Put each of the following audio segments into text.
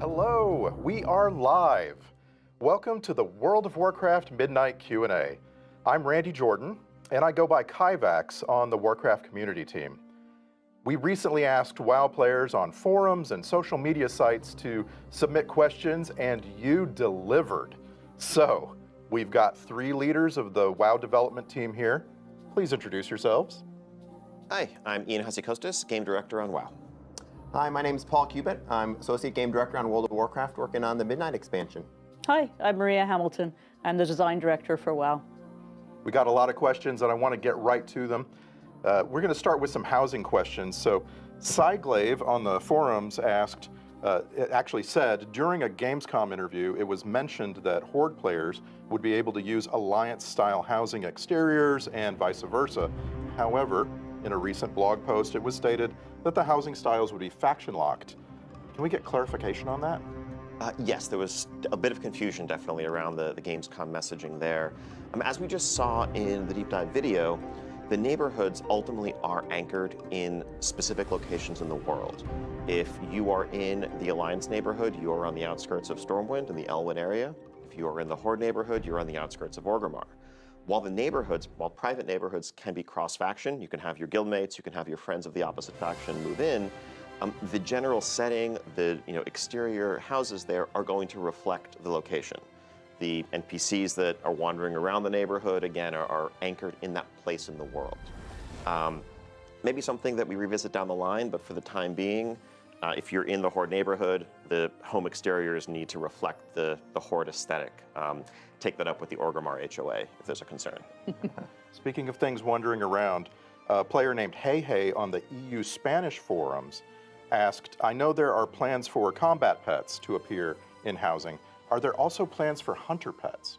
Hello, we are live. Welcome to the World of Warcraft Midnight Q&A. I'm Randy Jordan, and I go by Kyvax on the Warcraft community team. We recently asked WoW players on forums and social media sites to submit questions, and you delivered. So, we've got 3 leaders of the WoW development team here. Please introduce yourselves. Hi, I'm Ion Hazzikostas, Game Director on WoW. Hi, my name is Paul Kubit. I'm Associate Game Director on World of Warcraft, working on the Midnight expansion. Hi, I'm Maria Hamilton. I'm the Design Director for WoW. We got a lot of questions, and I want to get right to them. We're going to start with some housing questions. So, Cyglaive on the forums asked, it actually said, during a Gamescom interview, it was mentioned that Horde players would be able to use Alliance-style housing exteriors and vice versa. However, in a recent blog post, it was stated that the housing styles would be faction-locked. Can we get clarification on that? Yes, there was a bit of confusion definitely around the Gamescom messaging there. As we just saw in the deep dive video, the neighborhoods ultimately are anchored in specific locations in the world. If you are in the Alliance neighborhood, you are on the outskirts of Stormwind in the Elven area. If you are in the Horde neighborhood, you're on the outskirts of Orgrimmar. While private neighborhoods can be cross-faction, you can have your guildmates, you can have your friends of the opposite faction move in, the general setting, the exterior houses there are going to reflect the location. The NPCs that are wandering around the neighborhood, again, are anchored in that place in the world. Maybe something that we revisit down the line, but for the time being, if you're in the Horde neighborhood, the home exteriors need to reflect the Horde aesthetic. Take that up with the Orgrimmar HOA if there's a concern. Speaking of things wandering around, a player named Hey Hey on the EU Spanish forums asked, I know there are plans for combat pets to appear in housing. Are there also plans for hunter pets?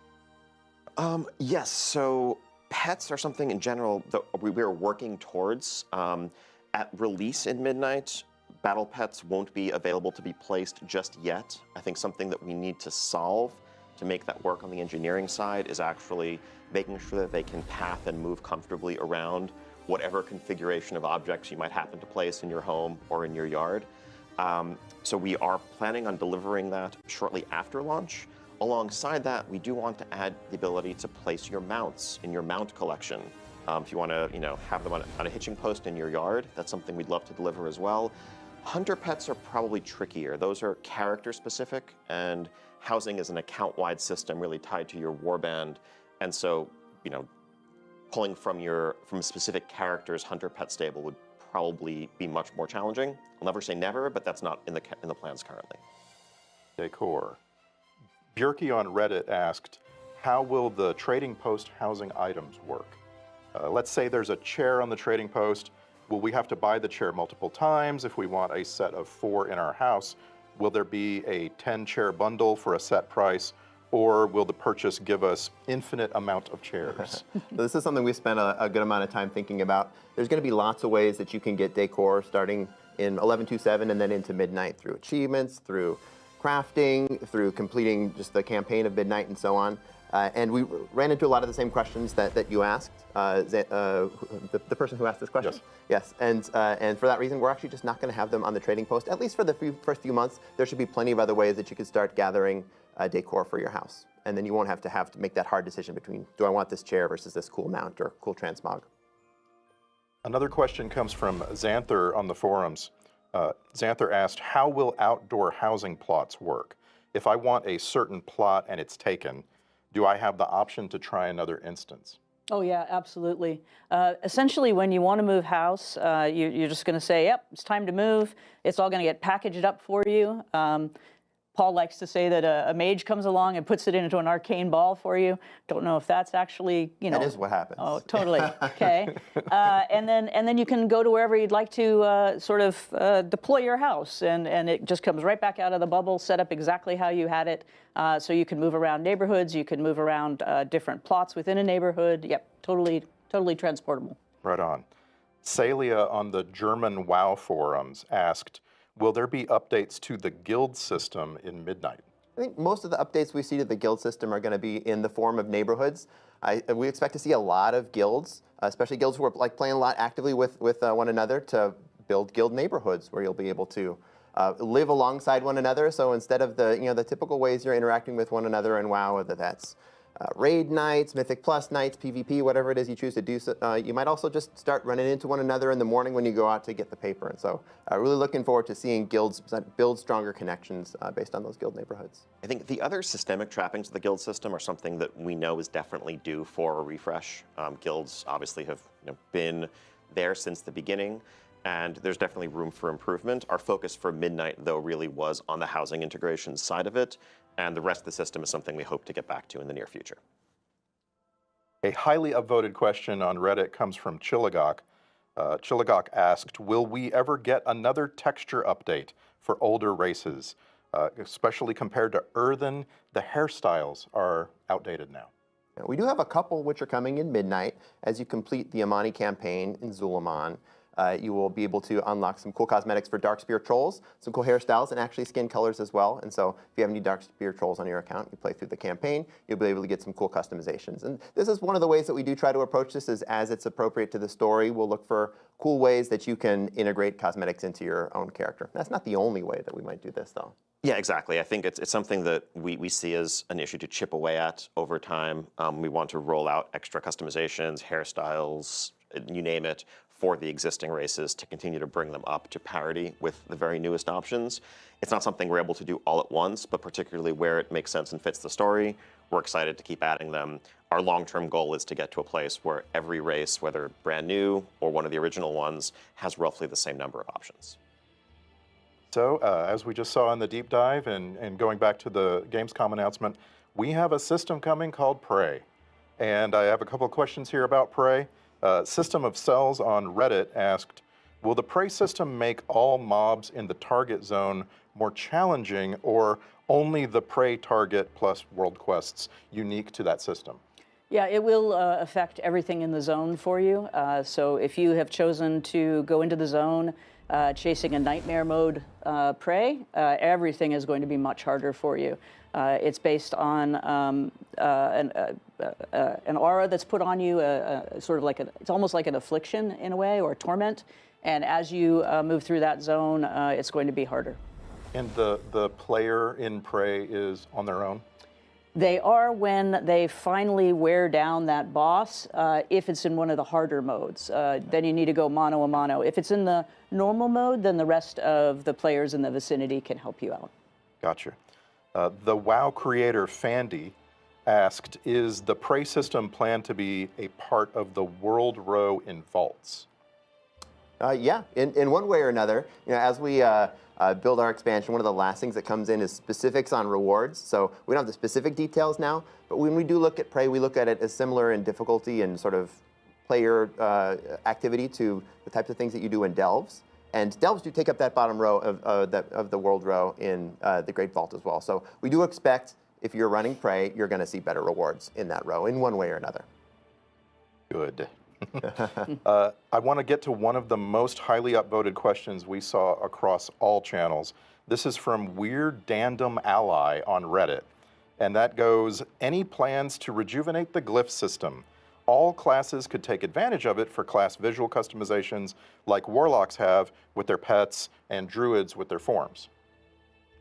Yes, so pets are something in general that we're working towards. At release in Midnight, battle pets won't be available to be placed just yet. I think something that we need to solve to make that work on the engineering side is actually making sure that they can path and move comfortably around whatever configuration of objects you might happen to place in your home or in your yard. So we are planning on delivering that shortly after launch. Alongside that, we do want to add the ability to place your mounts in your mount collection. If you want to, have them on a hitching post in your yard, that's something we'd love to deliver as well. Hunter pets are probably trickier. Those are character specific, and housing is an account-wide system really tied to your warband. And so, pulling from a specific character's hunter pet stable would probably be much more challenging. I'll never say never, but that's not in the plans currently. Decor. Björky on Reddit asked, how will the trading post housing items work? Let's say there's a chair on the trading post. Will we have to buy the chair multiple times if we want a set of 4 in our house? Will there be a 10-chair bundle for a set price, or will the purchase give us infinite amount of chairs? So this is something we spent a good amount of time thinking about. There's going to be lots of ways that you can get decor starting in 11.2.7 and then into Midnight through achievements, through crafting, through completing just the campaign of Midnight and so on. And we ran into a lot of the same questions that you asked, the person who asked this question. Yes. Yes, and for that reason, we're actually just not going to have them on the trading post. At least for the first few months, there should be plenty of other ways that you could start gathering decor for your house. And then you won't have to make that hard decision between, do I want this chair versus this cool mount or cool transmog? Another question comes from Xanther on the forums. Xanther asked, how will outdoor housing plots work? If I want a certain plot and it's taken, do I have the option to try another instance? Oh yeah, absolutely. Essentially, when you want to move house, you're just going to say, yep, it's time to move. It's all going to get packaged up for you. Paul likes to say that a mage comes along and puts it into an arcane ball for you. Don't know if that's actually, That is what happens. Oh, totally. Okay. And then you can go to wherever you'd like to deploy your house, and it just comes right back out of the bubble, set up exactly how you had it. So you can move around neighborhoods, you can move around different plots within a neighborhood. Yep, totally transportable. Right on. Celia on the German WoW forums asked, will there be updates to the guild system in Midnight? I think most of the updates we see to the guild system are going to be in the form of neighborhoods. We expect to see a lot of guilds, especially guilds who are playing a lot actively with one another, to build guild neighborhoods where you'll be able to live alongside one another. So instead of the typical ways you're interacting with one another in WoW, whether that's raid nights, Mythic Plus nights, PvP, whatever it is you choose to do, you might also just start running into one another in the morning when you go out to get the paper. And so really looking forward to seeing guilds build stronger connections based on those guild neighborhoods. I think the other systemic trappings of the guild system are something that we know is definitely due for a refresh. Guilds obviously have been there since the beginning, and there's definitely room for improvement. Our focus for Midnight, though, really was on the housing integration side of it, and the rest of the system is something we hope to get back to in the near future. A highly upvoted question on Reddit comes from Chilligok. Chilligok asked, will we ever get another texture update for older races? Especially compared to Earthen, the hairstyles are outdated now. We do have a couple which are coming in Midnight. As you complete the Amani campaign in Zulaman, you will be able to unlock some cool cosmetics for Darkspear Trolls, some cool hairstyles, and actually skin colors as well. And so if you have any Darkspear Trolls on your account, you play through the campaign, you'll be able to get some cool customizations. And this is one of the ways that we do try to approach this, is as it's appropriate to the story, we'll look for cool ways that you can integrate cosmetics into your own character. That's not the only way that we might do this, though. Yeah, exactly. I think it's something that we see as an issue to chip away at over time. We want to roll out extra customizations, hairstyles, you name it, for the existing races to continue to bring them up to parity with the very newest options. It's not something we're able to do all at once, but particularly where it makes sense and fits the story, we're excited to keep adding them. Our long-term goal is to get to a place where every race, whether brand new or one of the original ones, has roughly the same number of options. So, as we just saw in the deep dive and going back to the Gamescom announcement, we have a system coming called Prey. And I have a couple of questions here about Prey. System of Cells on Reddit asked, will the Prey system make all mobs in the target zone more challenging, or only the Prey target plus world quests unique to that system? Yeah, it will affect everything in the zone for you. So if you have chosen to go into the zone chasing a nightmare mode prey, everything is going to be much harder for you. It's based on an aura that's put on you, sort of like it's almost like an affliction in a way, or a torment. And as you move through that zone, it's going to be harder. And the player in Prey is on their own? They are when they finally wear down that boss, if it's in one of the harder modes. Then you need to go mano a mano. If it's in the normal mode, then the rest of the players in the vicinity can help you out. Gotcha. The WoW creator Fandy asked, is the Prey system planned to be a part of the world row in vaults? Yeah, in one way or another. As we build our expansion, one of the last things that comes in is specifics on rewards. So we don't have the specific details now, but when we do look at Prey, we look at it as similar in difficulty and sort of player activity to the types of things that you do in Delves. And Delves do take up that bottom row of the world row in the Great Vault as well. So we do expect, if you're running Prey, you're going to see better rewards in that row in one way or another. Good. I want to get to one of the most highly upvoted questions we saw across all channels. This is from Weird Dandom Ally on Reddit. And that goes, any plans to rejuvenate the Glyph system? All classes could take advantage of it for class visual customizations like Warlocks have with their pets and Druids with their forms.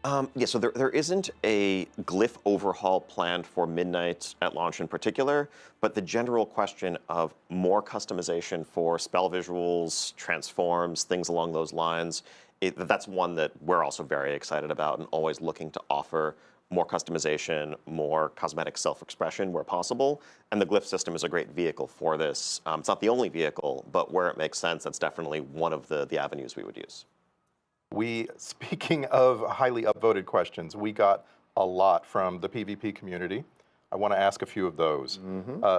Yeah, so there isn't a Glyph overhaul planned for Midnight at launch in particular, but the general question of more customization for spell visuals, transforms, things along those lines, that's one that we're also very excited about and always looking to offer more customization, more cosmetic self-expression where possible. And the Glyph system is a great vehicle for this. It's not the only vehicle, but where it makes sense, that's definitely one of the avenues we would use. Speaking of highly upvoted questions, we got a lot from the PvP community. I want to ask a few of those.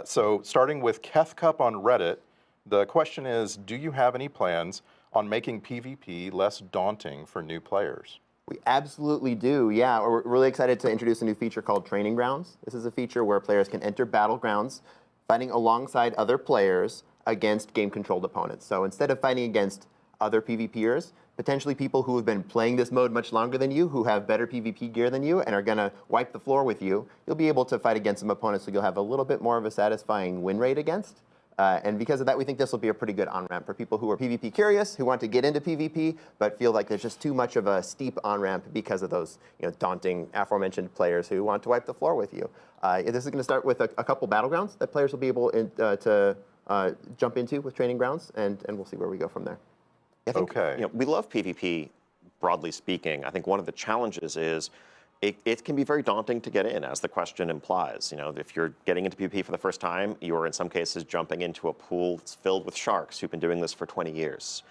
So starting with Kethcup on Reddit, the question is, do you have any plans on making PvP less daunting for new players? We absolutely do, yeah. We're really excited to introduce a new feature called Training Grounds. This is a feature where players can enter battlegrounds fighting alongside other players against game-controlled opponents. So instead of fighting against other PvPers, potentially people who have been playing this mode much longer than you, who have better PvP gear than you, and are going to wipe the floor with you, you'll be able to fight against some opponents who you'll have a little bit more of a satisfying win rate against. And because of that, we think this will be a pretty good on-ramp for people who are PvP curious, who want to get into PvP, but feel like there's just too much of a steep on-ramp because of those daunting aforementioned players who want to wipe the floor with you. This is going to start with a couple battlegrounds that players will be able to jump into with training grounds, and we'll see where we go from there. I think, we love PvP, broadly speaking. I think one of the challenges is it can be very daunting to get in, as the question implies. If you're getting into PvP for the first time, you're in some cases jumping into a pool that's filled with sharks who've been doing this for 20 years.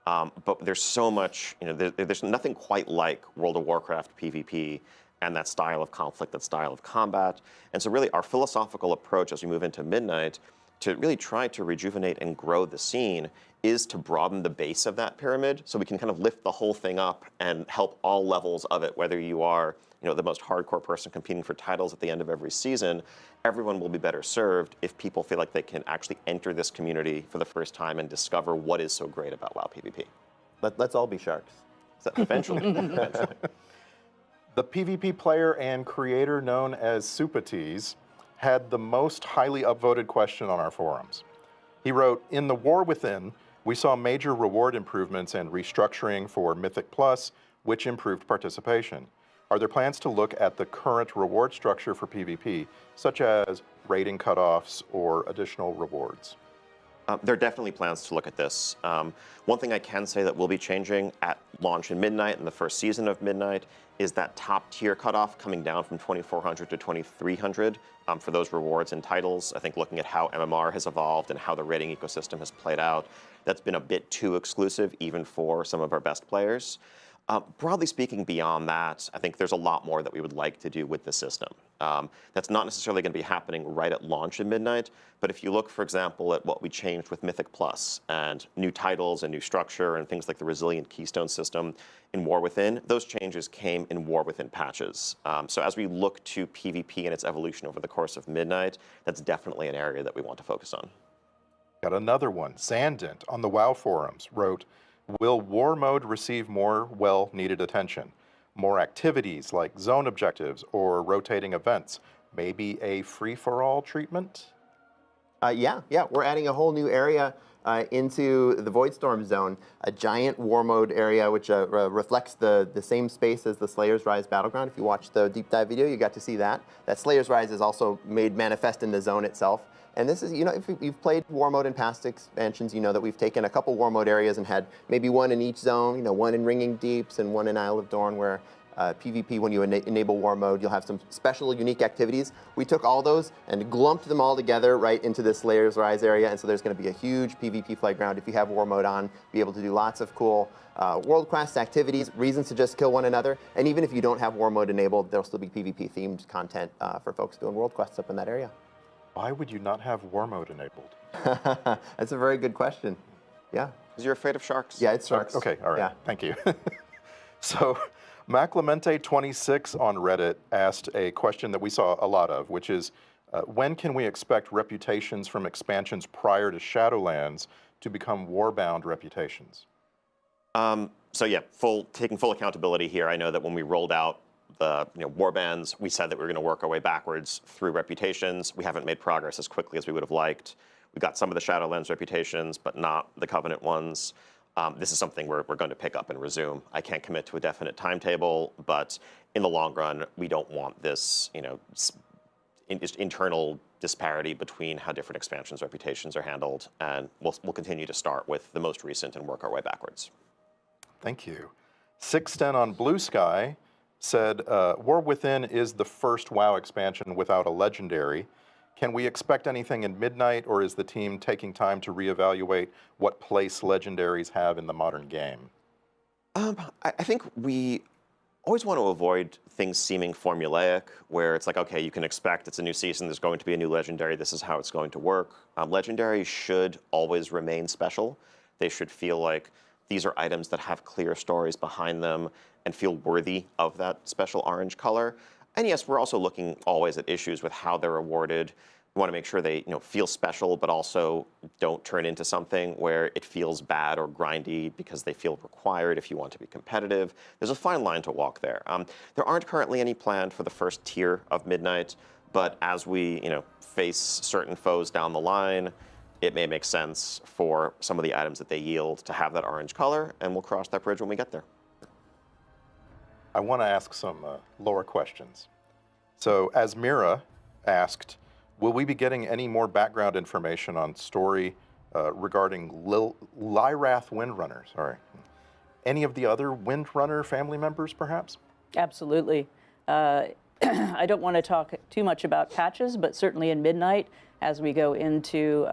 But there's so much, there's nothing quite like World of Warcraft PvP and that style of conflict, that style of combat. And so really our philosophical approach as we move into Midnight to really try to rejuvenate and grow the scene is to broaden the base of that pyramid so we can kind of lift the whole thing up and help all levels of it, whether you are the most hardcore person competing for titles at the end of every season. Everyone will be better served if people feel like they can actually enter this community for the first time and discover what is so great about WoW PvP. Let's all be sharks. So eventually. The PvP player and creator known as Supates had the most highly upvoted question on our forums. He wrote, "In the War Within, we saw major reward improvements and restructuring for Mythic Plus, which improved participation. Are there plans to look at the current reward structure for PvP, such as rating cutoffs or additional rewards?" There are definitely plans to look at this. One thing I can say that will be changing at launch in Midnight, in the first season of Midnight, is that top tier cutoff coming down from 2,400 to 2,300 for those rewards and titles. I think looking at how MMR has evolved and how the rating ecosystem has played out, that's been a bit too exclusive even for some of our best players. Broadly speaking, beyond that, I think there's a lot more that we would like to do with the system. That's not necessarily going to be happening right at launch in Midnight, but if you look, for example, at what we changed with Mythic Plus and new titles and new structure and things like the resilient keystone system in War Within, those changes came in War Within patches. So as we look to PvP and its evolution over the course of Midnight, that's definitely an area that we want to focus on. Got another one. Zandant on the WoW forums wrote, "Will War Mode receive more well-needed attention? More activities like zone objectives or rotating events? Maybe a free-for-all treatment?" Yeah, we're adding a whole new area into the Voidstorm zone, a giant War Mode area which reflects the same space as the Slayer's Rise Battleground. If you watched the deep dive video, you got to see that. That Slayer's Rise is also made manifest in the zone itself. And this is, if you've played War Mode in past expansions, you know that we've taken a couple War Mode areas and had maybe one in each zone, one in Ringing Deeps and one in Isle of Dorn, where PvP, when you enable War Mode, you'll have some special, unique activities. We took all those and glumped them all together right into this Slayer's Rise area, and so there's going to be a huge PvP playground. If you have War Mode on, be able to do lots of cool world quest activities, reasons to just kill one another, and even if you don't have War Mode enabled, there'll still be PvP-themed content for folks doing world quests up in that area. Why would you not have War Mode enabled? That's a very good question. Yeah. Because you're afraid of sharks. Yeah, it's sharks. Okay, all right. Yeah. Thank you. So, MacLamente26 on Reddit asked a question that we saw a lot of, which is, when can we expect reputations from expansions prior to Shadowlands to become Warbound reputations? So yeah, taking full accountability here. I know that when we rolled out the warbands, we said that we were going to work our way backwards through reputations. We haven't made progress as quickly as we would have liked. We got some of the Shadowlands reputations, but not the Covenant ones. This is something we're going to pick up and resume. I can't commit to a definite timetable, but in the long run, we don't want this, internal disparity between how different expansions' reputations are handled, and we'll continue to start with the most recent and work our way backwards. Thank you. 610 on Blue Sky said, War Within is the first WoW expansion without a legendary. Can we expect anything in Midnight, or is the team taking time to reevaluate what place legendaries have in the modern game? I think we always want to avoid things seeming formulaic, where it's like, okay, you can expect it's a new season, there's going to be a new legendary, this is how it's going to work. Legendaries should always remain special. They should feel like these are items that have clear stories behind them and feel worthy of that special orange color. And yes, we're also looking always at issues with how they're awarded. We want to make sure they feel special, but also don't turn into something where it feels bad or grindy because they feel required if you want to be competitive. There's a fine line to walk there. There aren't currently any planned for the first tier of Midnight, but as we face certain foes down the line, it may make sense for some of the items that they yield to have that orange color, and we'll cross that bridge when we get there. I want to ask some lore questions. So, as Mira asked, will we be getting any more background information on story regarding Lyrath Windrunner? Sorry. Any of the other Windrunner family members, perhaps? Absolutely. I don't want to talk too much about patches, but certainly in Midnight, as we go into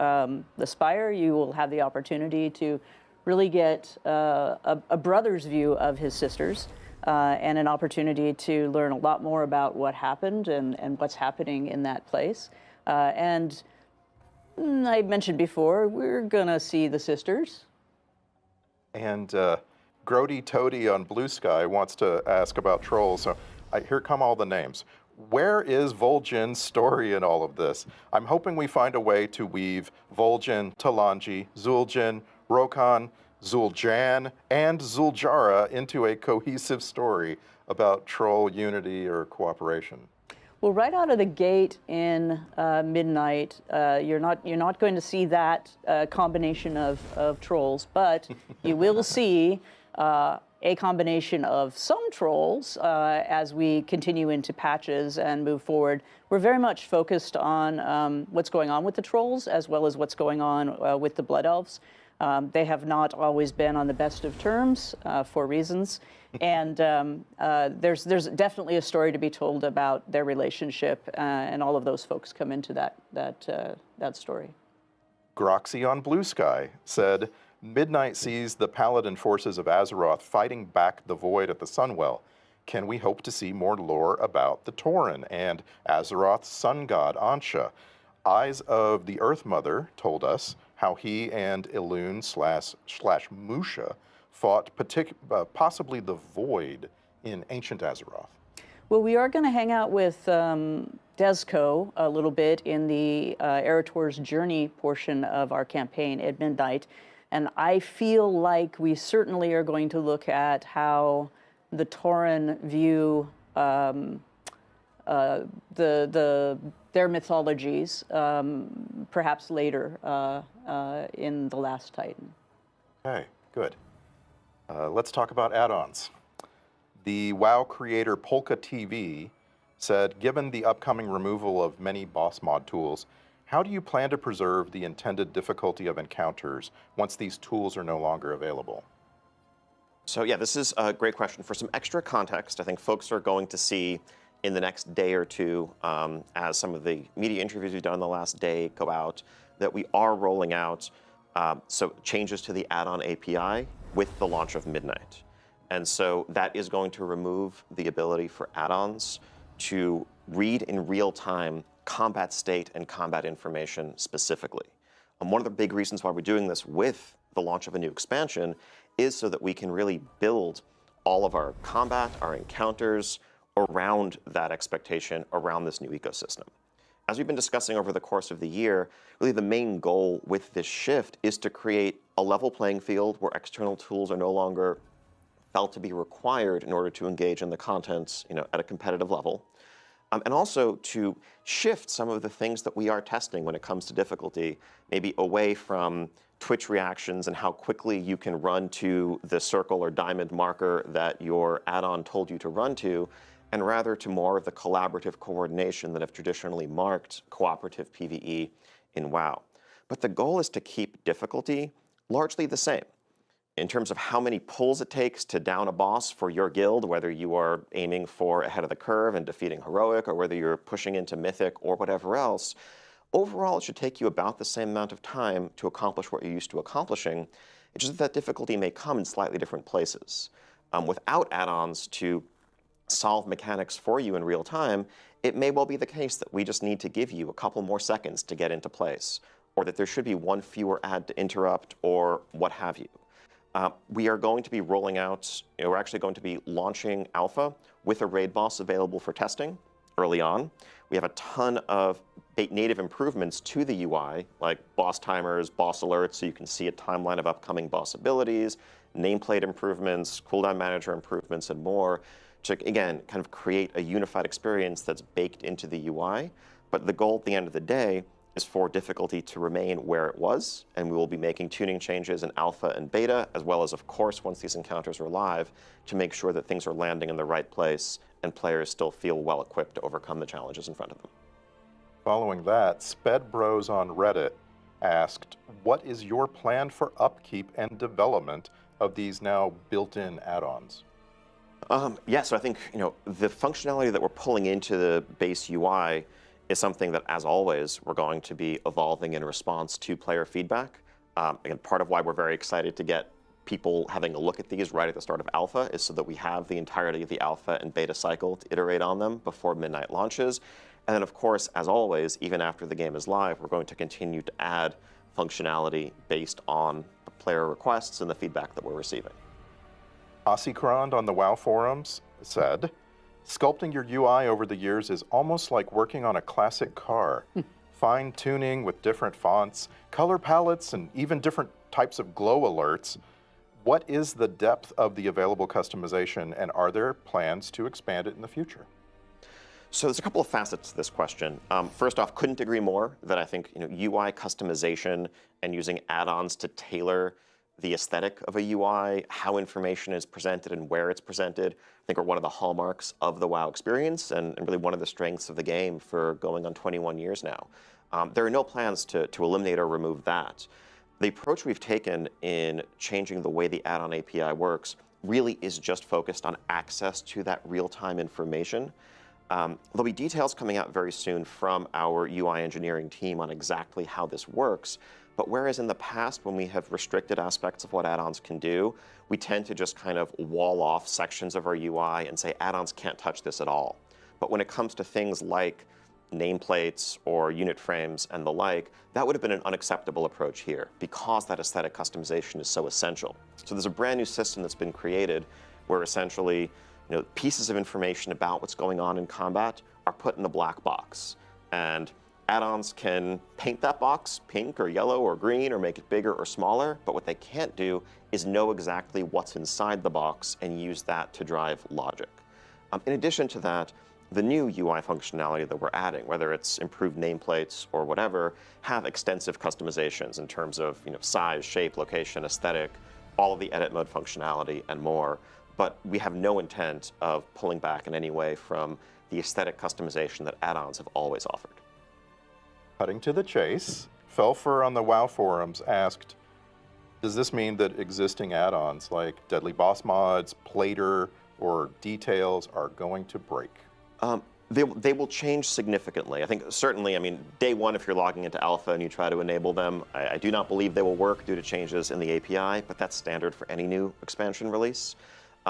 the Spire, you will have the opportunity to really get a brother's view of his sisters and an opportunity to learn a lot more about what happened and what's happening in that place. And I mentioned before, we're going to see the sisters. And Grody Toady on Blue Sky wants to ask about trolls. So here come all the names. Where is Vol'jin's story in all of this? I'm hoping we find a way to weave Vol'jin, Talanji, Zul'jin, Rokan, Zul'jan, and Zul'jara into a cohesive story about troll unity or cooperation. Well, right out of the gate in Midnight, you're not going to see that combination of trolls, but you will see a combination of some trolls as we continue into patches and move forward. We're very much focused on what's going on with the trolls as well as what's going on with the Blood Elves. They have not always been on the best of terms for reasons, and there's definitely a story to be told about their relationship, and all of those folks come into that story. Groxy on Blue Sky said, Midnight sees the Paladin forces of Azeroth fighting back the Void at the Sunwell. Can we hope to see more lore about the Tauren and Azeroth's sun god Ansha? Eyes of the Earth Mother told us how he and Elune slash Musha fought possibly the Void in ancient Azeroth. Well, we are going to hang out with Desco a little bit in the Eretor's Journey portion of our campaign at Midnight. And I feel like we certainly are going to look at how the Tauren view their mythologies, perhaps later in The Last Titan. Okay, good. Let's talk about add-ons. The WoW creator Polka TV said, given the upcoming removal of many boss mod tools, how do you plan to preserve the intended difficulty of encounters once these tools are no longer available? So yeah, this is a great question. For some extra context, I think folks are going to see in the next day or two, as some of the media interviews we've done in the last day go out, that we are rolling out changes to the add-on API with the launch of Midnight. And so that is going to remove the ability for add-ons to read in real time combat state and combat information specifically. One of the big reasons why we're doing this with the launch of a new expansion is so that we can really build all of our combat, our encounters, around that expectation, around this new ecosystem. As we've been discussing over the course of the year, really the main goal with this shift is to create a level playing field where external tools are no longer felt to be required in order to engage in the content, at a competitive level. And also to shift some of the things that we are testing when it comes to difficulty, maybe away from Twitch reactions and how quickly you can run to the circle or diamond marker that your add-on told you to run to, and rather to more of the collaborative coordination that have traditionally marked cooperative PvE in WoW. But the goal is to keep difficulty largely the same. In terms of how many pulls it takes to down a boss for your guild, whether you are aiming for ahead of the curve and defeating Heroic, or whether you're pushing into Mythic or whatever else, overall it should take you about the same amount of time to accomplish what you're used to accomplishing. It's just that difficulty may come in slightly different places. Without add-ons to solve mechanics for you in real time, it may well be the case that we just need to give you a couple more seconds to get into place, or that there should be one fewer add to interrupt, or what have you. We are going to be rolling out, we're actually going to be launching alpha with a raid boss available for testing early on. We have a ton of native improvements to the UI, like boss timers, boss alerts, so you can see a timeline of upcoming boss abilities, nameplate improvements, cooldown manager improvements, and more, to, again, kind of create a unified experience that's baked into the UI. But the goal at the end of the day is for difficulty to remain where it was, and we will be making tuning changes in alpha and beta, as well as, of course, once these encounters are live, to make sure that things are landing in the right place and players still feel well equipped to overcome the challenges in front of them. Following that, Sped Bros on Reddit asked, what is your plan for upkeep and development of these now built-in add-ons? Yeah, so I think the functionality that we're pulling into the base UI is something that, as always, we're going to be evolving in response to player feedback. Again, part of why we're very excited to get people having a look at these right at the start of alpha is so that we have the entirety of the alpha and beta cycle to iterate on them before midnight launches. And then, of course, as always, even after the game is live, we're going to continue to add functionality based on the player requests and the feedback that we're receiving. Ossikrond on the WoW forums said, sculpting your UI over the years is almost like working on a classic car. Fine-tuning with different fonts, color palettes, and even different types of glow alerts. What is the depth of the available customization, and are there plans to expand it in the future? So there's a couple of facets to this question. First off, couldn't agree more that I think UI customization and using add-ons to tailor the aesthetic of a UI, how information is presented and where it's presented, I think are one of the hallmarks of the WoW experience and really one of the strengths of the game for going on 21 years now. There are no plans to eliminate or remove that. The approach we've taken in changing the way the add-on API works really is just focused on access to that real-time information. There'll be details coming out very soon from our UI engineering team on exactly how this works. But whereas in the past, when we have restricted aspects of what add-ons can do, we tend to just kind of wall off sections of our UI and say add-ons can't touch this at all. But when it comes to things like nameplates or unit frames and the like, that would have been an unacceptable approach here because that aesthetic customization is so essential. So there's a brand new system that's been created where essentially pieces of information about what's going on in combat are put in the black box. And add-ons can paint that box pink or yellow or green or make it bigger or smaller, but what they can't do is know exactly what's inside the box and use that to drive logic. In addition to that, the new UI functionality that we're adding, whether it's improved nameplates or whatever, have extensive customizations in terms of size, shape, location, aesthetic, all of the edit mode functionality and more. But we have no intent of pulling back in any way from the aesthetic customization that add-ons have always offered. Cutting to the chase, Felfer on the WoW forums asked, does this mean that existing add-ons like Deadly Boss Mods, Plater, or Details are going to break? They will change significantly. I think certainly, day one, if you're logging into alpha and you try to enable them, I do not believe they will work due to changes in the API, but that's standard for any new expansion release.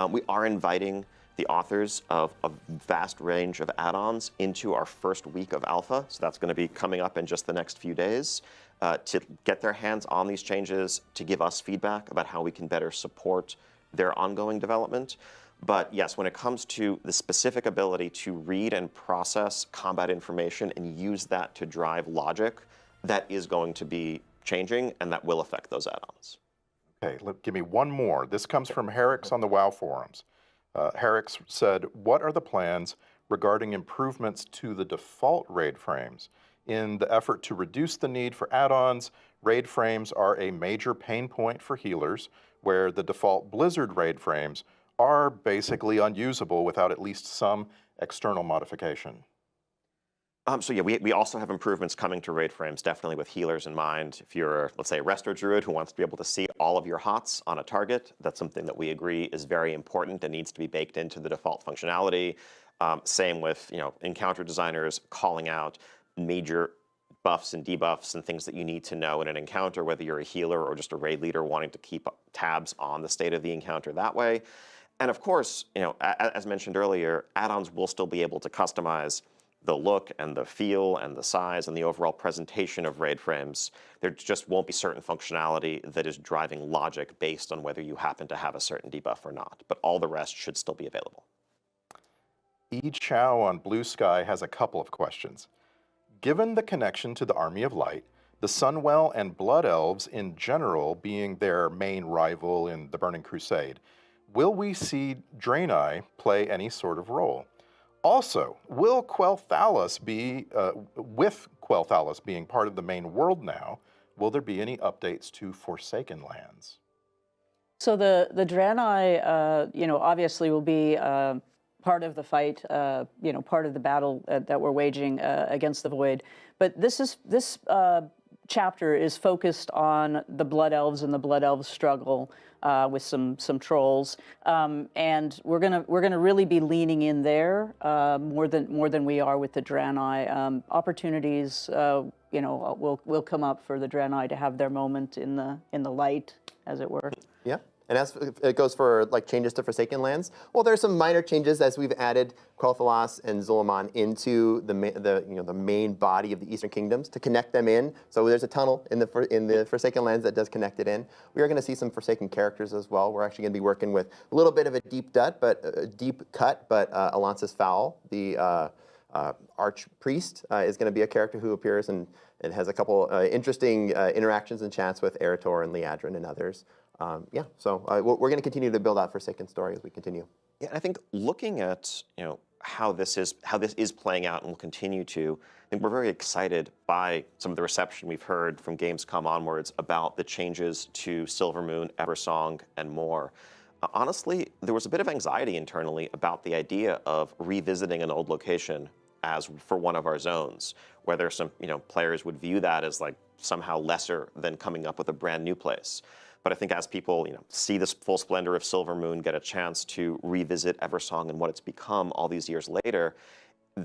We are inviting the authors of a vast range of add-ons into our first week of alpha, so that's going to be coming up in just the next few days, to get their hands on these changes, to give us feedback about how we can better support their ongoing development. But yes, when it comes to the specific ability to read and process combat information and use that to drive logic, that is going to be changing, and that will affect those add-ons. Okay, give me one more. This comes from Herrix on the WoW forums. Herrix said, what are the plans regarding improvements to the default raid frames? In the effort to reduce the need for add-ons, raid frames are a major pain point for healers, where the default Blizzard raid frames are basically unusable without at least some external modification. So yeah, we also have improvements coming to raid frames, definitely with healers in mind. If you're, let's say, a resto druid who wants to be able to see all of your hots on a target, that's something that we agree is very important and needs to be baked into the default functionality. Same with encounter designers calling out major buffs and debuffs and things that you need to know in an encounter, whether you're a healer or just a raid leader wanting to keep tabs on the state of the encounter that way. And of course, as mentioned earlier, add-ons will still be able to customize the look and the feel and the size and the overall presentation of raid frames. There just won't be certain functionality that is driving logic based on whether you happen to have a certain debuff or not. But all the rest should still be available. E. Chow on Blue Sky has a couple of questions. Given the connection to the Army of Light, the Sunwell and Blood Elves in general being their main rival in the Burning Crusade, will we see Draenei play any sort of role? Also, will Quel'Thalas be, with Quel'Thalas being part of the main world now, will there be any updates to Forsaken lands? So the Draenei, obviously will be part of the fight, part of the battle that we're waging against the Void. But this chapter is focused on the Blood Elves and the Blood Elves struggle with some trolls, and we're gonna really be leaning in there more than we are with the Draenei. Opportunities, will come up for the Draenei to have their moment in the light, as it were. Yeah. And as it goes for like changes to Forsaken lands, well, there's some minor changes as we've added Quel'Thalas and Zul'Aman into the main body of the Eastern Kingdoms to connect them in. So there's a tunnel in the Forsaken lands that does connect it in. We are going to see some Forsaken characters as well. We're actually going to be working with a little bit of a deep cut, but Alansis Fowl, the Archpriest, is going to be a character who appears and has a couple interesting interactions and chats with Eretor and Liadrin and others. So we're going to continue to build out Forsaken story as we continue. Yeah, I think looking at how this is playing out and will continue to, I think we're very excited by some of the reception we've heard from Gamescom onwards about the changes to Silvermoon, Eversong, and more. Honestly, there was a bit of anxiety internally about the idea of revisiting an old location as for one of our zones, whether some players would view that as like somehow lesser than coming up with a brand new place. But I think as people see this full splendor of Silvermoon, get a chance to revisit Eversong and what it's become all these years later,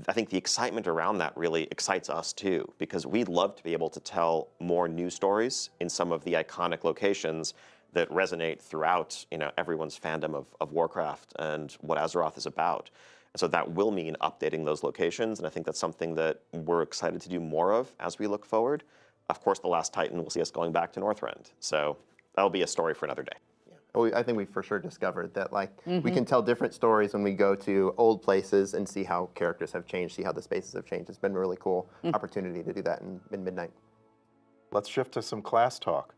I think the excitement around that really excites us too, because we'd love to be able to tell more new stories in some of the iconic locations that resonate throughout everyone's fandom of Warcraft and what Azeroth is about. And so that will mean updating those locations, and I think that's something that we're excited to do more of as we look forward. Of course, The Last Titan will see us going back to Northrend, so that'll be a story for another day. Yeah. I think we for sure discovered that we can tell different stories when we go to old places and see how characters have changed, see how the spaces have changed. It's been a really cool opportunity to do that in Midnight. Let's shift to some class talk.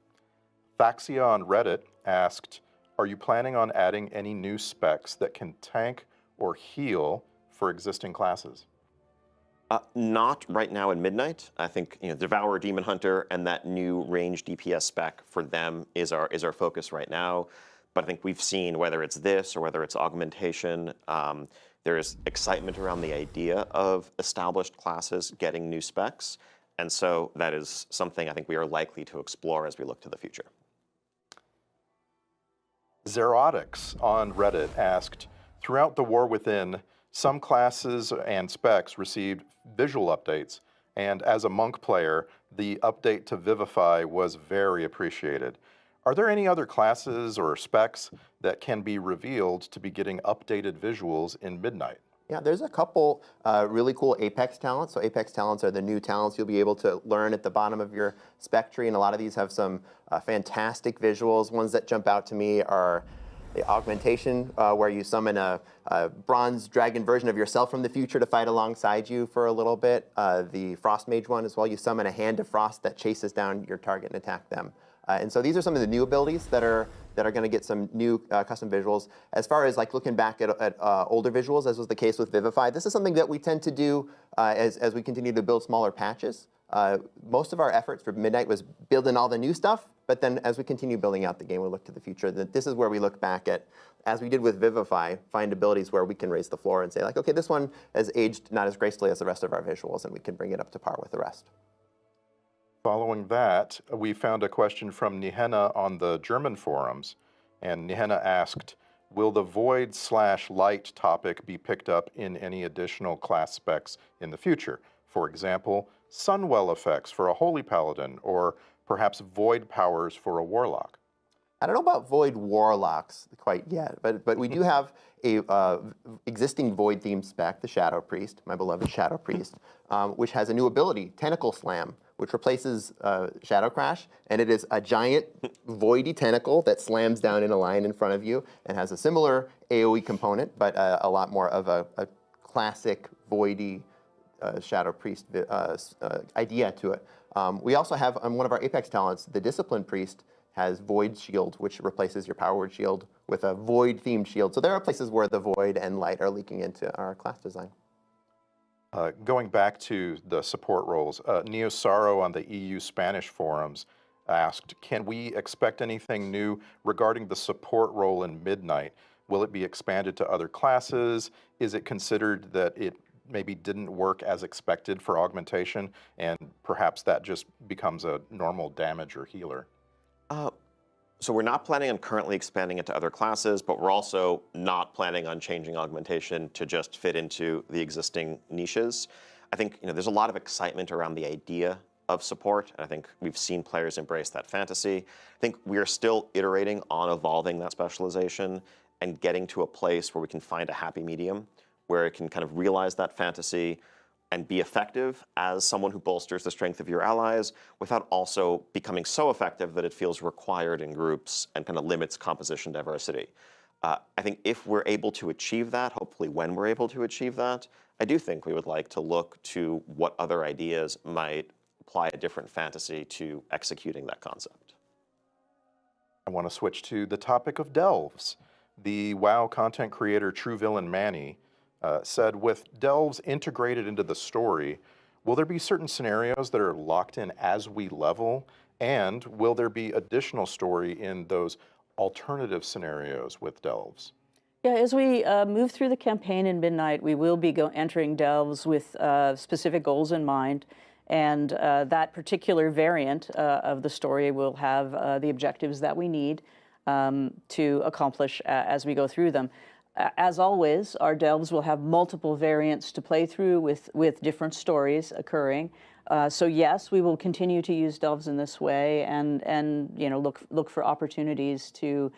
Thaxia on Reddit asked, are you planning on adding any new specs that can tank or heal for existing classes? Not right now in Midnight. I think Devourer, Demon Hunter, and that new range DPS spec for them is our focus right now. But I think we've seen, whether it's this or whether it's augmentation, there is excitement around the idea of established classes getting new specs. And so that is something I think we are likely to explore as we look to the future. Zerotics on Reddit asked, throughout the War Within, some classes and specs received visual updates, and as a monk player, the update to Vivify was very appreciated. Are there any other classes or specs that can be revealed to be getting updated visuals in Midnight? Yeah, there's a couple really cool Apex talents. So Apex talents are the new talents you'll be able to learn at the bottom of your spec tree, and a lot of these have some fantastic visuals. Ones that jump out to me are the augmentation, where you summon a bronze dragon version of yourself from the future to fight alongside you for a little bit. The Frost Mage one as well, you summon a Hand of Frost that chases down your target and attack them. And so these are some of the new abilities that are going to get some new custom visuals. As far as looking back at older visuals, as was the case with Vivify, this is something that we tend to do as we continue to build smaller patches. Most of our efforts for Midnight was building all the new stuff, but then as we continue building out the game, we look to the future. This is where we look back at, as we did with Vivify, find abilities where we can raise the floor and say, okay, this one has aged not as gracefully as the rest of our visuals, and we can bring it up to par with the rest. Following that, we found a question from Nihenna on the German forums, and Nihenna asked, will the void/light topic be picked up in any additional class specs in the future? For example, Sunwell effects for a Holy Paladin, or perhaps void powers for a Warlock? I don't know about void warlocks quite yet, but we do have a existing void themed spec, the Shadow Priest, my beloved Shadow Priest, which has a new ability, Tentacle Slam, which replaces Shadow Crash, and it is a giant voidy tentacle that slams down in a line in front of you and has a similar AoE component, but a lot more of a classic voidy Shadow Priest idea to it. We also have on one of our Apex talents, the Discipline Priest has Void Shield, which replaces your Power Word Shield with a Void-themed shield. So there are places where the Void and Light are leaking into our class design. Going back to the support roles, Neo Saro on the EU Spanish forums asked, can we expect anything new regarding the support role in Midnight? Will it be expanded to other classes? Is it considered that it maybe didn't work as expected for augmentation, and perhaps that just becomes a normal damage or healer? So we're not planning on currently expanding it to other classes, but we're also not planning on changing augmentation to just fit into the existing niches. I think there's a lot of excitement around the idea of support, and I think we've seen players embrace that fantasy. I think we are still iterating on evolving that specialization and getting to a place where we can find a happy medium, where it can kind of realize that fantasy and be effective as someone who bolsters the strength of your allies without also becoming so effective that it feels required in groups and kind of limits composition diversity. I think if we're able to achieve that, hopefully when we're able to achieve that, I do think we would like to look to what other ideas might apply a different fantasy to executing that concept. I want to switch to the topic of delves. The WoW content creator True Villain Manny said, with delves integrated into the story, will there be certain scenarios that are locked in as we level? And will there be additional story in those alternative scenarios with delves? Yeah, as we move through the campaign in Midnight, we will be entering delves with specific goals in mind. And that particular variant of the story will have the objectives that we need to accomplish as we go through them. As always, our delves will have multiple variants to play through with different stories occurring. So yes, we will continue to use delves in this way, and look for opportunities to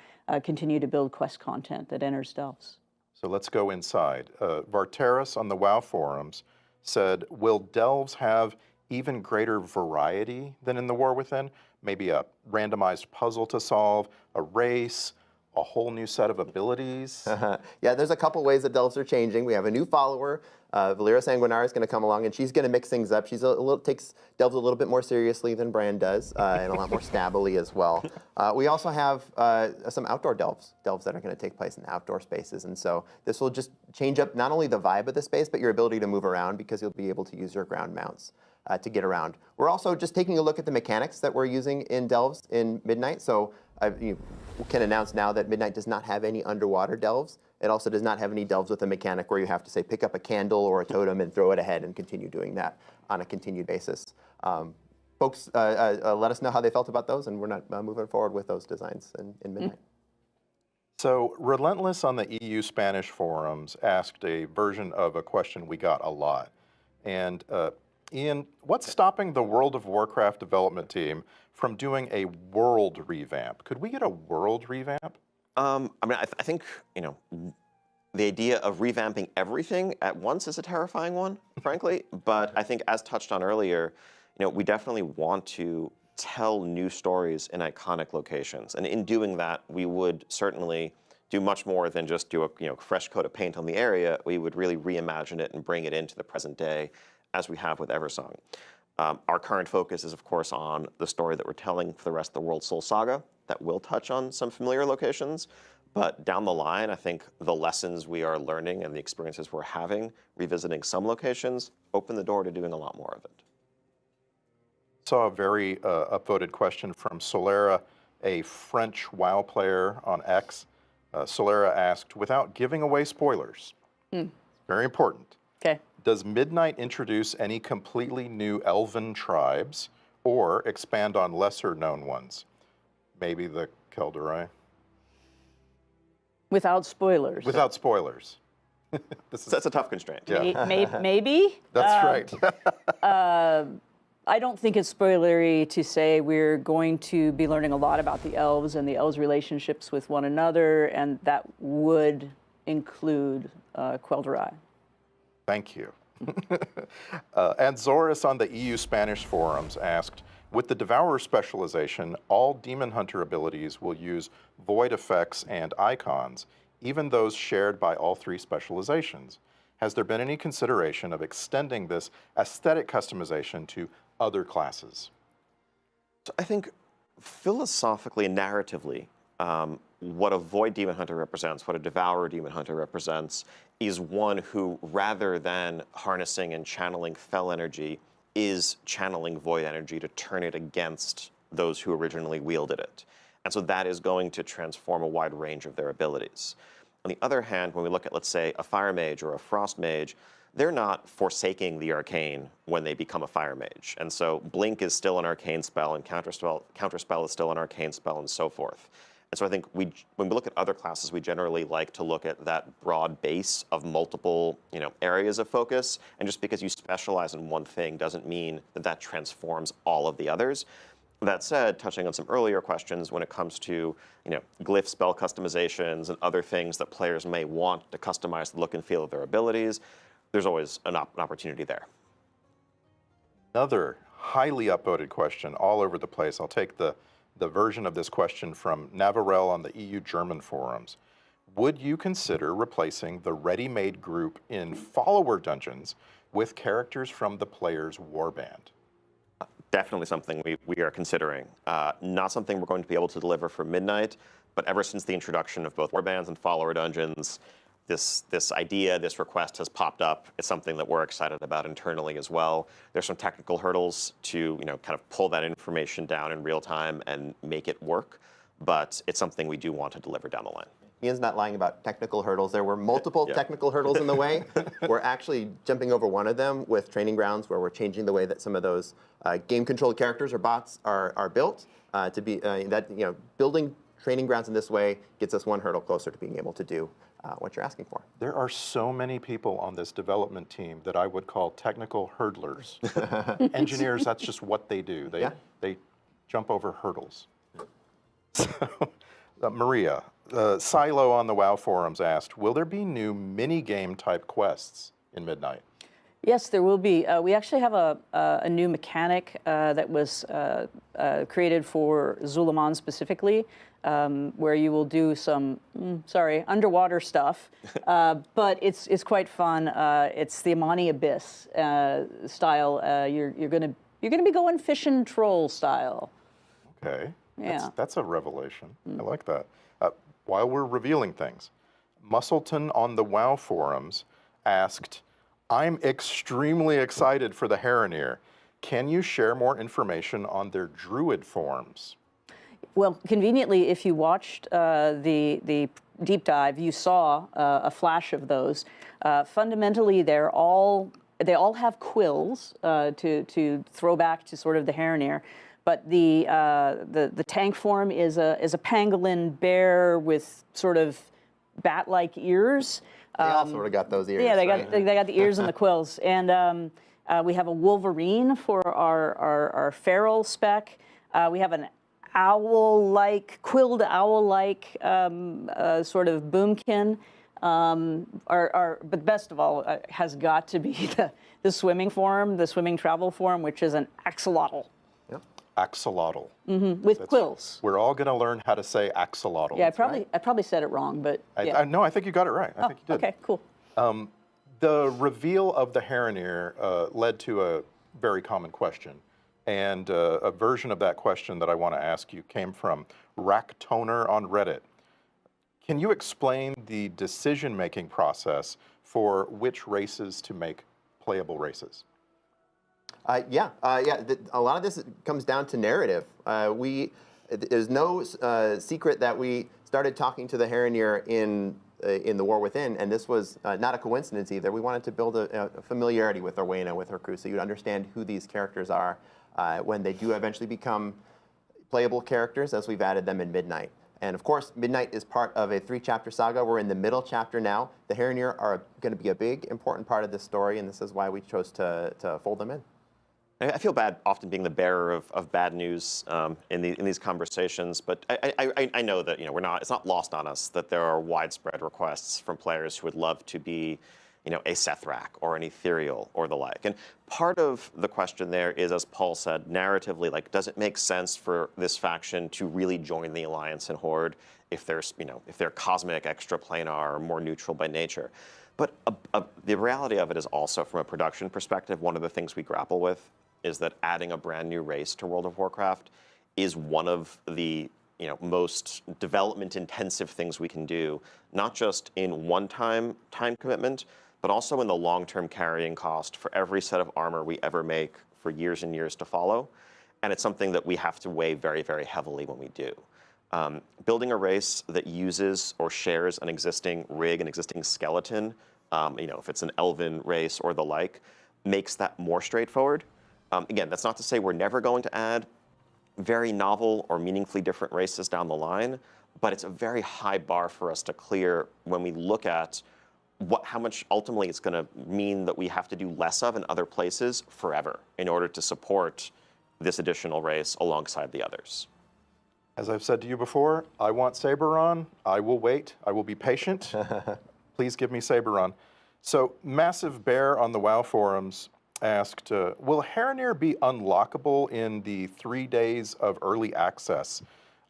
continue to build quest content that enters delves. So let's go inside. Varteris on the WoW forums said, will delves have even greater variety than in the War Within? Maybe a randomized puzzle to solve, a race, a whole new set of abilities? Yeah, there's a couple ways that delves are changing. We have a new follower, Valera Sanguinara, is going to come along, and she's going to mix things up. She's takes delves a little bit more seriously than Bran does, and a lot more stabbily as well. We also have some outdoor delves that are going to take place in outdoor spaces, and so this will just change up not only the vibe of the space, but your ability to move around, because you'll be able to use your ground mounts to get around. We're also just taking a look at the mechanics that we're using in delves in Midnight. So you can announce now that Midnight does not have any underwater delves. It also does not have any delves with a mechanic where you have to, say, pick up a candle or a totem and throw it ahead and continue doing that on a continued basis. Folks, let us know how they felt about those, and we're not moving forward with those designs in Midnight. So Relentless on the EU Spanish forums asked a version of a question we got a lot. And Ian, what's stopping the World of Warcraft development team from doing a world revamp? Could we get a world revamp? I mean, I think, the idea of revamping everything at once is a terrifying one, frankly. But I think, as touched on earlier, we definitely want to tell new stories in iconic locations. And in doing that, we would certainly do much more than just do a fresh coat of paint on the area. We would really reimagine it and bring it into the present day, as we have with Eversong. Our current focus is, of course, on the story that we're telling for the rest of the World Soul Saga. That will touch on some familiar locations. But down the line, I think the lessons we are learning and the experiences we're having, revisiting some locations, open the door to doing a lot more of it. Saw a very upvoted question from Solera, a French WoW player on X. Solera asked, without giving away spoilers, very important, Okay. does Midnight introduce any completely new elven tribes or expand on lesser known ones? Maybe the Kelderai? Without spoilers. Without spoilers. That's a tough constraint. Yeah. Maybe. That's right. I don't think it's spoilery to say we're going to be learning a lot about the elves and the elves' relationships with one another, and that would include Quel'Darai. Thank you. And Zoris on the EU Spanish forums asked, with the Devourer specialization, all Demon Hunter abilities will use void effects and icons, even those shared by all three specializations. Has there been any consideration of extending this aesthetic customization to other classes? So I think philosophically and narratively, what a Void Demon Hunter represents, what a Devourer Demon Hunter represents, is one who, rather than harnessing and channeling fel energy, is channeling void energy to turn it against those who originally wielded it. And so that is going to transform a wide range of their abilities. On the other hand, when we look at, let's say, a Fire Mage or a Frost Mage, they're not forsaking the arcane when they become a Fire Mage. And so Blink is still an arcane spell, and Counterspell is still an arcane spell, and so forth. And so I think when we look at other classes, we generally like to look at that broad base of multiple, areas of focus. And just because you specialize in one thing doesn't mean that that transforms all of the others. That said, touching on some earlier questions, when it comes to glyph spell customizations and other things that players may want to customize the look and feel of their abilities, there's always an opportunity there. Another highly upvoted question all over the place. I'll take the version of this question from Navarel on the EU German forums. Would you consider replacing the ready-made group in follower dungeons with characters from the player's warband? Definitely something we are considering. Not something we're going to be able to deliver for Midnight, but ever since the introduction of both warbands and follower dungeons, this idea, this request has popped up. It's something that we're excited about internally as well. There's some technical hurdles to kind of pull that information down in real time and make it work, but it's something we do want to deliver down the line. Ian's not lying about technical hurdles. There were multiple technical hurdles in the way. We're actually jumping over one of them with Training Grounds, where we're changing the way that some of those game-controlled characters or bots are built to be building Training Grounds in this way gets us one hurdle closer to being able to do what you're asking for. There are so many people on this development team that I would call technical hurdlers. Engineers, that's just what they do. They jump over hurdles. So, Maria, Silo on the WoW forums asked, will there be new mini-game type quests in Midnight? Yes, there will be. We actually have a new mechanic that was created for Zulaman specifically, where you will do some, underwater stuff, but it's quite fun. It's the Amani Abyss style. You're gonna be going fishing troll style. Okay. Yeah. That's a revelation. I like that. While we're revealing things, Musselton on the WoW forums asked, I'm extremely excited for the Harronir. Can you share more information on their druid forms? Well, conveniently, if you watched the deep dive, you saw a flash of those. Fundamentally, they all have quills to throw back to sort of the Harronir. But the tank form is a pangolin bear with sort of bat-like ears. They all sort of got those ears. Yeah, they right? got the ears and the quills. And we have a wolverine for our feral spec. We have an owl-like, quilled owl-like sort of boomkin. But best of all has got to be the swimming form, the swimming travel form, which is an axolotl. Axolotl. With quills. We're all going to learn how to say axolotl. Yeah, I probably said it wrong, but yeah. No, I think you got it right. I think you did. Okay, cool. The reveal of the Harronir led to a very common question. And a version of that question that I want to ask you came from Racktoner on Reddit. Can you explain the decision-making process for which races to make playable races? A lot of this comes down to narrative. There's no secret that we started talking to the Harronir in the War Within, and this was not a coincidence either. We wanted to build a familiarity with Orwena, with her crew, so you'd understand who these characters are when they do eventually become playable characters, as we've added them in Midnight. And of course, Midnight is part of a 3-chapter saga. We're in the middle chapter now. The Harronir are going to be a big, important part of this story, and this is why we chose to fold them in. I feel bad often being the bearer of bad news in these conversations, but I know that it's not lost on us that there are widespread requests from players who would love to be a Sethrak or an Ethereal or the like. And part of the question there is, as Paul said, narratively, like, does it make sense for this faction to really join the Alliance and Horde if they're cosmic, extraplanar, or more neutral by nature? But the reality of it is also, from a production perspective, one of the things we grapple with is that adding a brand new race to World of Warcraft is one of the most development-intensive things we can do, not just in one-time time commitment, but also in the long-term carrying cost for every set of armor we ever make for years and years to follow. And it's something that we have to weigh very, very heavily when we do. Building a race that uses or shares an existing rig, an existing skeleton, if it's an elven race or the like, makes that more straightforward. Again, that's not to say we're never going to add very novel or meaningfully different races down the line, but it's a very high bar for us to clear when we look at how much ultimately it's going to mean that we have to do less of in other places forever in order to support this additional race alongside the others. As I've said to you before, I want Saberon. I will wait. I will be patient. Please give me Saberon. So Massive Bear on the WoW forums asked, will Harronir be unlockable in the 3 days of early access?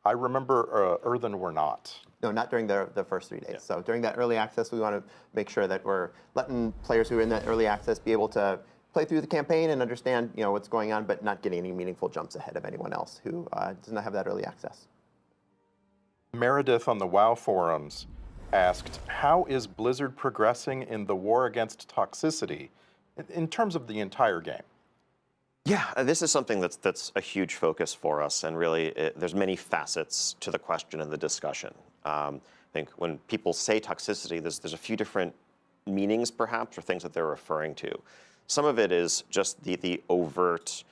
I remember Earthen were not. No, not during the first 3 days. Yeah. So during that early access, we want to make sure that we're letting players who are in that early access be able to play through the campaign and understand what's going on, but not getting any meaningful jumps ahead of anyone else who does not have that early access. Meredith on the WoW forums asked, how is Blizzard progressing in the war against toxicity in terms of the entire game? Yeah, this is something that's a huge focus for us, and really there's many facets to the question and the discussion. I think when people say toxicity, there's a few different meanings perhaps, or things that they're referring to. Some of it is just the overt,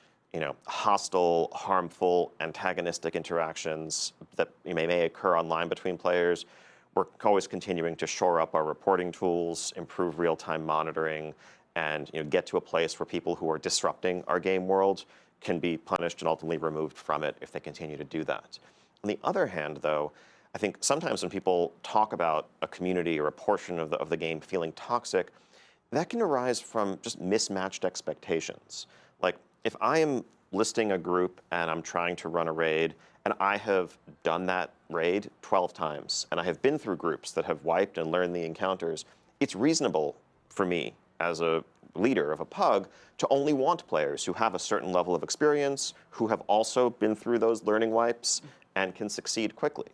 hostile, harmful, antagonistic interactions that may occur online between players. We're always continuing to shore up our reporting tools, improve real-time monitoring, and get to a place where people who are disrupting our game world can be punished and ultimately removed from it if they continue to do that. On the other hand, though, I think sometimes when people talk about a community or a portion of the game feeling toxic, that can arise from just mismatched expectations. Like, if I am listing a group and I'm trying to run a raid, and I have done that raid 12 times, and I have been through groups that have wiped and learned the encounters, it's reasonable for me as a leader of a pug to only want players who have a certain level of experience, who have also been through those learning wipes and can succeed quickly.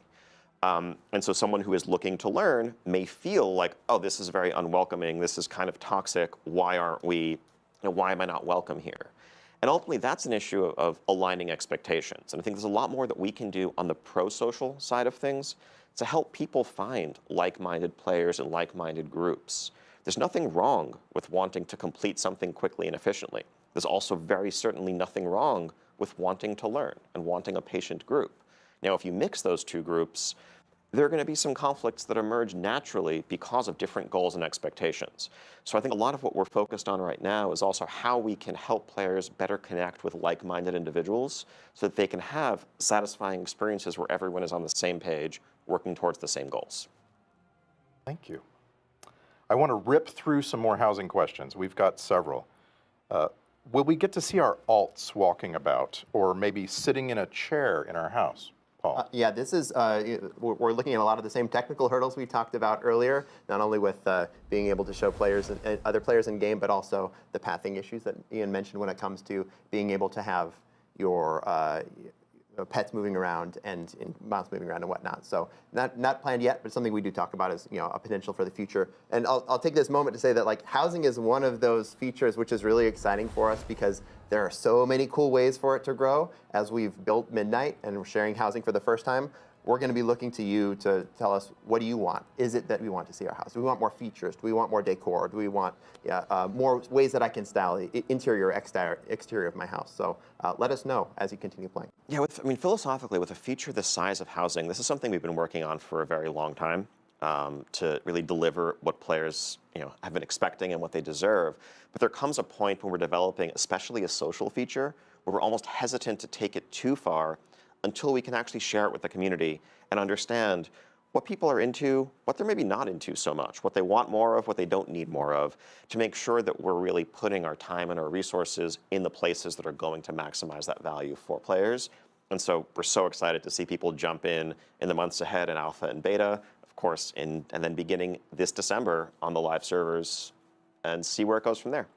And so someone who is looking to learn may feel like, oh, this is very unwelcoming, this is kind of toxic, why aren't we, why am I not welcome here? And ultimately, that's an issue of aligning expectations. And I think there's a lot more that we can do on the pro-social side of things to help people find like-minded players and like-minded groups. There's nothing wrong with wanting to complete something quickly and efficiently. There's also very certainly nothing wrong with wanting to learn and wanting a patient group. Now, if you mix those two groups, there are going to be some conflicts that emerge naturally because of different goals and expectations. So I think a lot of what we're focused on right now is also how we can help players better connect with like-minded individuals so that they can have satisfying experiences where everyone is on the same page, working towards the same goals. Thank you. I want to rip through some more housing questions. We've got several. Will we get to see our alts walking about, or maybe sitting in a chair in our house? Paul? Yeah, this is, we're looking at a lot of the same technical hurdles we talked about earlier, not only with being able to show players and other players in game, but also the pathing issues that Ian mentioned when it comes to being able to have your pets moving around and mounts moving around and whatnot. So not planned yet, but something we do talk about as a potential for the future. And I'll take this moment to say that like housing is one of those features which is really exciting for us because there are so many cool ways for it to grow. As we've built Midnight and we're sharing housing for the first time, we're going to be looking to you to tell us, what do you want? Is it that we want to see our house? Do we want more features? Do we want more decor? Do we want more ways that I can style the interior, exterior of my house? So let us know as you continue playing. Yeah, philosophically, with a feature the size of housing, this is something we've been working on for a very long time to really deliver what players have been expecting and what they deserve. But there comes a point when we're developing, especially a social feature, where we're almost hesitant to take it too far until we can actually share it with the community and understand what people are into, what they're maybe not into so much, what they want more of, what they don't need more of, to make sure that we're really putting our time and our resources in the places that are going to maximize that value for players. And so we're so excited to see people jump in the months ahead in alpha and beta, of course, and then beginning this December on the live servers and see where it goes from there.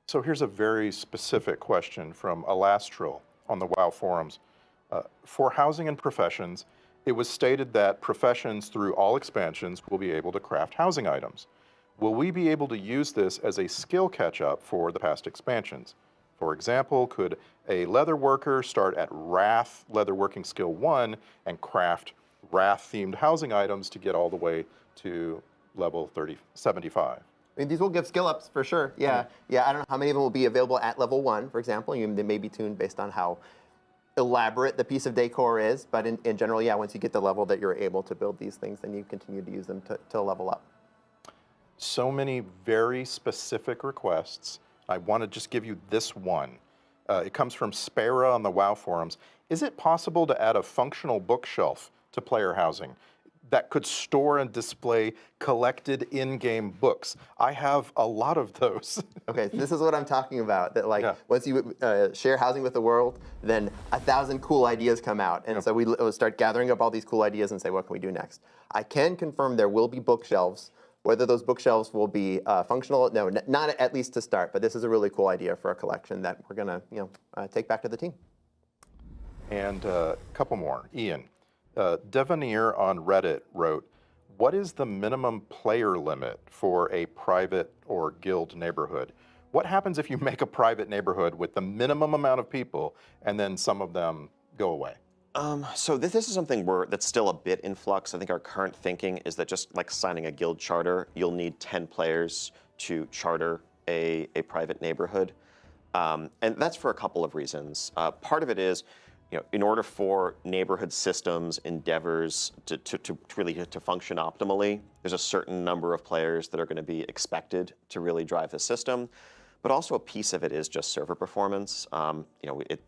So here's a very specific question from Alastral on the WoW forums. For housing and professions, it was stated that professions through all expansions will be able to craft housing items. Will we be able to use this as a skill catch-up for the past expansions? For example, could a leather worker start at Wrath Leatherworking Skill 1 and craft Wrath-themed housing items to get all the way to level 75? I mean, these will give skill ups for sure. Yeah, yeah. I don't know how many of them will be available at level 1, for example. They may be tuned based on how elaborate the piece of decor is, but in general, yeah, once you get the level that you're able to build these things, then you continue to use them to level up. So many very specific requests. I want to just give you this one. It comes from Spara on the WoW forums. Is it possible to add a functional bookshelf to player housing that could store and display collected in-game books? I have a lot of those. Okay, this is what I'm talking about. That once you share housing with the world, then 1,000 cool ideas come out, and so we start gathering up all these cool ideas and say, what can we do next? I can confirm there will be bookshelves. Whether those bookshelves will be functional, no, not at least to start. But this is a really cool idea for a collection that we're gonna, take back to the team. And a couple more. Ian, Devanir on Reddit wrote, "What is the minimum player limit for a private or guild neighborhood? What happens if you make a private neighborhood with the minimum amount of people and then some of them go away?" So this is something that's still a bit in flux. I think our current thinking is that just like signing a guild charter, you'll need 10 players to charter a private neighborhood. And that's for a couple of reasons. Part of it is, in order for neighborhood systems, endeavors to really function optimally, there's a certain number of players that are going to be expected to really drive the system. But also a piece of it is just server performance.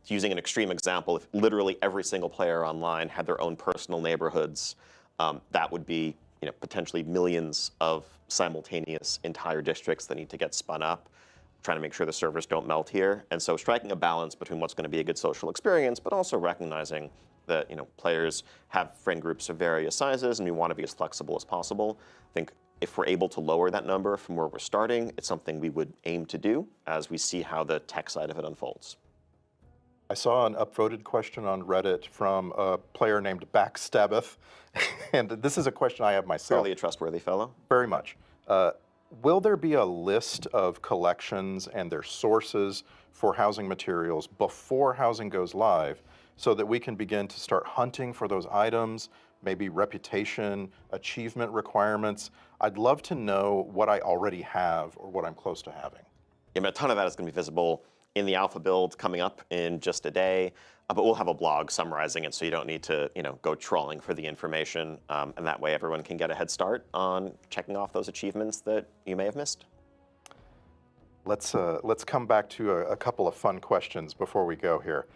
Using an extreme example, if literally every single player online had their own personal neighborhoods, that would be potentially millions of simultaneous entire districts that need to get spun up, trying to make sure the servers don't melt here. And so striking a balance between what's going to be a good social experience, but also recognizing that players have friend groups of various sizes, and we want to be as flexible as possible. I think if we're able to lower that number from where we're starting, it's something we would aim to do as we see how the tech side of it unfolds. I saw an upvoted question on Reddit from a player named Backstabbeth, and this is a question I have myself. Fairly a trustworthy fellow. Very much. Will there be a list of collections and their sources for housing materials before housing goes live so that we can begin to start hunting for those items, maybe reputation, achievement requirements? I'd love to know what I already have or what I'm close to having. A ton of that is going to be visible in the alpha build coming up in just a day, but we'll have a blog summarizing it, so you don't need to go trawling for the information, and that way everyone can get a head start on checking off those achievements that you may have missed. Let's come back to a couple of fun questions before we go here.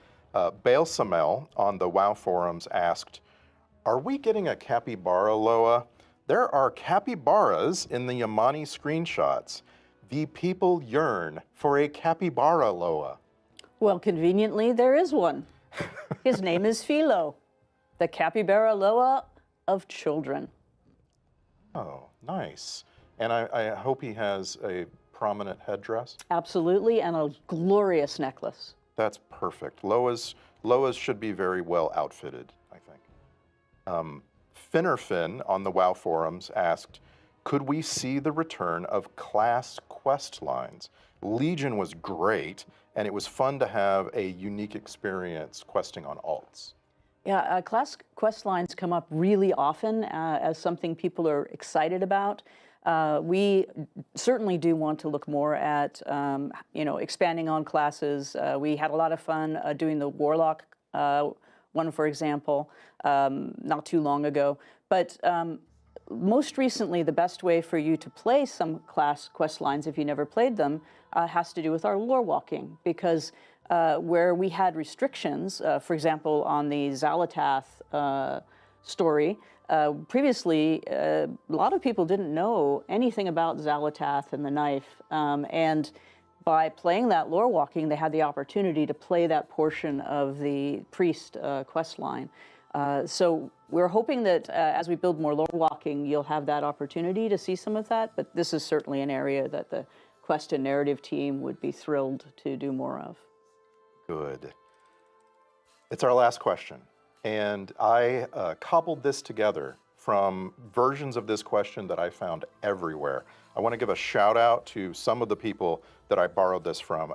Bail Samel on the WoW forums asked, "Are we getting a capybara Loa? There are capybaras in the Yamani screenshots. The people yearn for a capybara Loa." Well, conveniently, there is one. His name is Philo, the capybara Loa of children. Oh, nice. And I hope he has a prominent headdress. Absolutely, and a glorious necklace. That's perfect. Loas should be very well outfitted, I think. Finnerfin on the WoW forums asked, "Could we see the return of class quest lines? Legion was great, and it was fun to have a unique experience questing on alts." Yeah, class quest lines come up really often as something people are excited about. We certainly do want to look more at, expanding on classes. We had a lot of fun doing the Warlock one, for example, not too long ago. But most recently, the best way for you to play some class quest lines, if you never played them, has to do with our lore walking, because where we had restrictions, for example, on the Xalatath story, previously, a lot of people didn't know anything about Xalatath and the knife, and by playing that lore walking, they had the opportunity to play that portion of the priest quest line. So we're hoping that as we build more lore walking, you'll have that opportunity to see some of that, but this is certainly an area that the quest and narrative team would be thrilled to do more of. Good. It's our last question. And I cobbled this together from versions of this question that I found everywhere. I want to give a shout out to some of the people that I borrowed this from.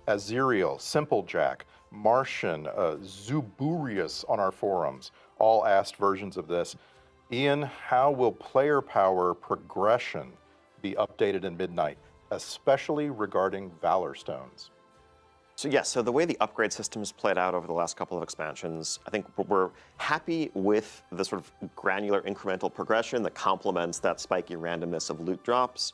Aziriel, Simplejack, Martian, Zuburius on our forums, all asked versions of this. Ian, how will player power progression be updated in Midnight, especially regarding Valor Stones? So yes, so the way the upgrade system's played out over the last couple of expansions, I think we're happy with the sort of granular incremental progression that complements that spiky randomness of loot drops.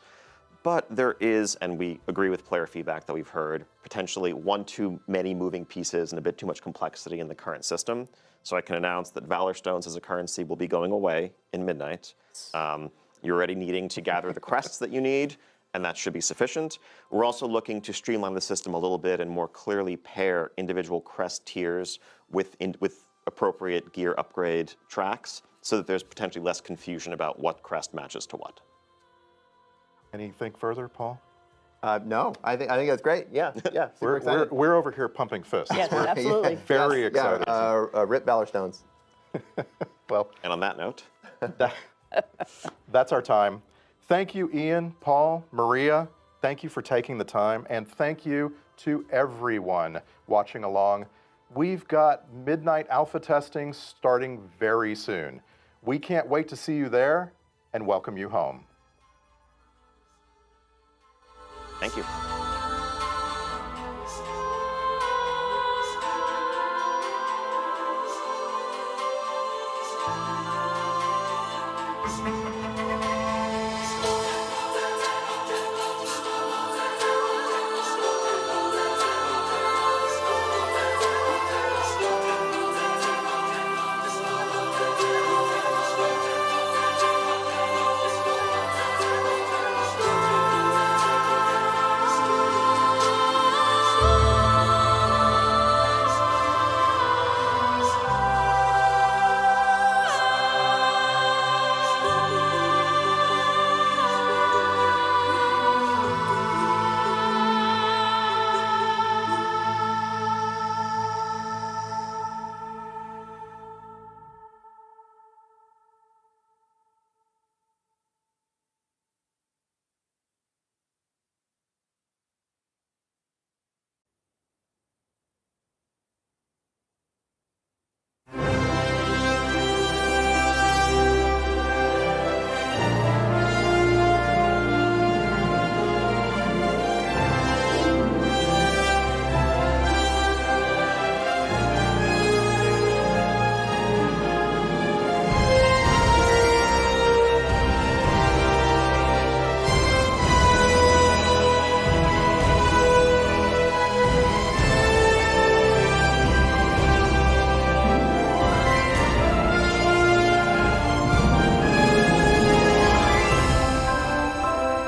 But there is, and we agree with player feedback that we've heard, potentially one too many moving pieces and a bit too much complexity in the current system. So I can announce that Valor Stones as a currency will be going away in Midnight. You're already needing to gather the crests that you need, and that should be sufficient. We're also looking to streamline the system a little bit and more clearly pair individual crest tiers with appropriate gear upgrade tracks so that there's potentially less confusion about what crest matches to what. Anything further, Paul? No, I think that's great. Yeah, yeah. Super excited. We're over here pumping fists. Yes, We're absolutely. very excited. Yeah, rip Valor Stones. Well, And on that note, that's our time. Thank you, Ian, Paul, Maria. Thank you for taking the time, and thank you to everyone watching along. We've got Midnight Alpha testing starting very soon. We can't wait to see you there and welcome you home. thank you.